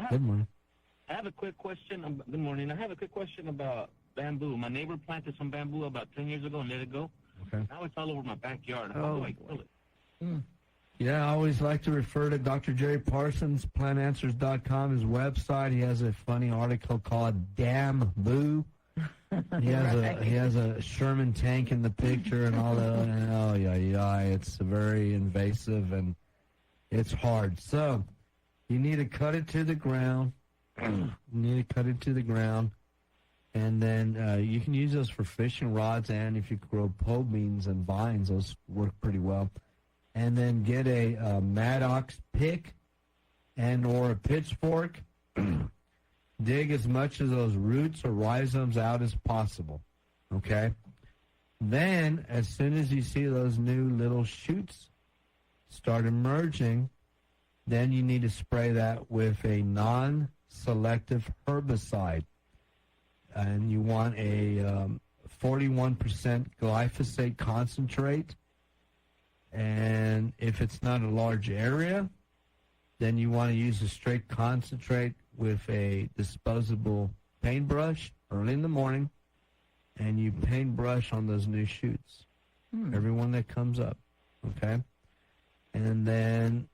Good morning. I have a quick question. Good morning. I have a quick question about bamboo. My neighbor planted some bamboo about 10 years ago and let it go. Okay. Now it's all over my backyard. How do I kill it? Yeah, I always like to refer to Dr. Jerry Parsons, plantanswers.com, his website. He has a funny article called Damn Boo. He has a Sherman tank in the picture and all that. And oh, yeah, it's very invasive and it's hard. So you need to cut it to the ground. And then you can use those for fishing rods, and if you grow pole beans and vines, those work pretty well. And then get a mattock pick and or a pitchfork. Dig as much of those roots or rhizomes out as possible, okay? Then, as soon as you see those new little shoots start emerging, then you need to spray that with a non-selective herbicide. And you want a 41% glyphosate concentrate. And if it's not a large area, then you want to use a straight concentrate with a disposable paintbrush early in the morning, and you paintbrush on those new shoots, every one that comes up, okay? And then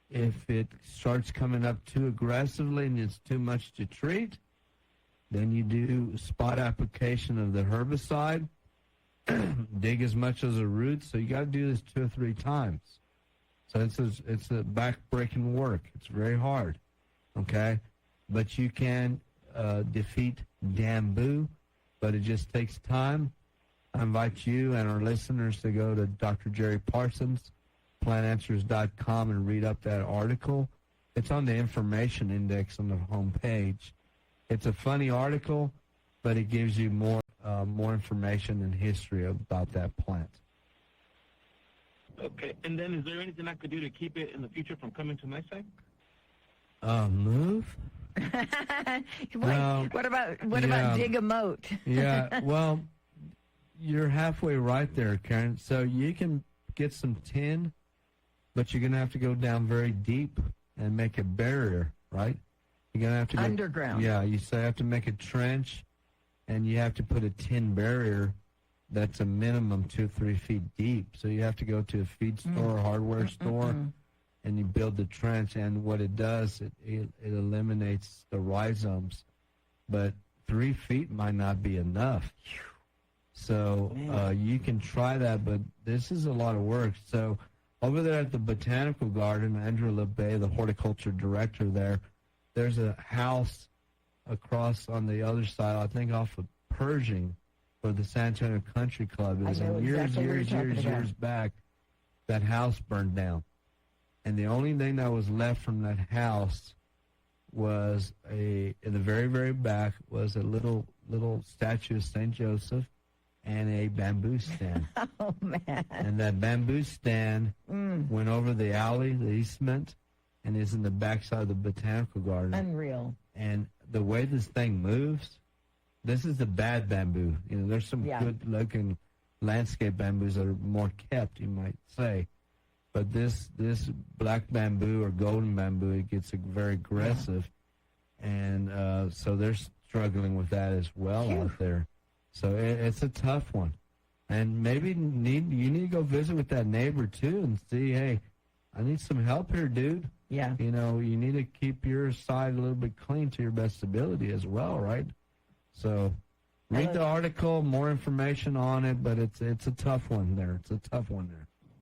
if it starts coming up too aggressively and it's too much to treat, then you do spot application of the herbicide, dig as much as the roots. So you got to do this 2 or 3 times. So it's a back-breaking work. It's very hard, okay? But you can defeat bamboo, but it just takes time. I invite you and our listeners to go to Dr. Jerry Parsons, plantanswers.com, and read up that article. It's on the information index on the home page. It's a funny article, but it gives you more information and history about that plant. Okay, and then is there anything I could do to keep it in the future from coming to my side? Move? What about dig a moat? Yeah, well, you're halfway right there, Karen. So you can get some tin, but you're going to have to go down very deep and make a barrier, right? You're going to have to underground. Yeah, you have to make a trench, and you have to put a tin barrier that's a minimum 2 or 3 feet deep. So you have to go to a feed store or hardware store, and you build the trench. And what it does, it eliminates the rhizomes. But 3 feet might not be enough. So you can try that, but this is a lot of work. So over there at the Botanical Garden, Andrew LeBay, the horticulture director there's a house across on the other side, I think off of Pershing, where the San Antonio Country Club is. And years back, that house burned down. And the only thing that was left from that house was in the very, very back was a little statue of St. Joseph and a bamboo stand. Oh, man. And that bamboo stand went over the alley, the easement, and is in the backside of the Botanical Garden. Unreal. And the way this thing moves, this is the bad bamboo. You know, there's some good-looking landscape bamboos that are more kept, you might say. But this black bamboo or golden bamboo, it gets very aggressive. And so they're struggling with that as well out there. So it's a tough one. And maybe you need to go visit with that neighbor, too, and see, hey, I need some help here, dude. Yeah. You know, you need to keep your side a little bit clean to your best ability as well, right? So read the article, more information on it, but it's a tough one there. It's a tough one there.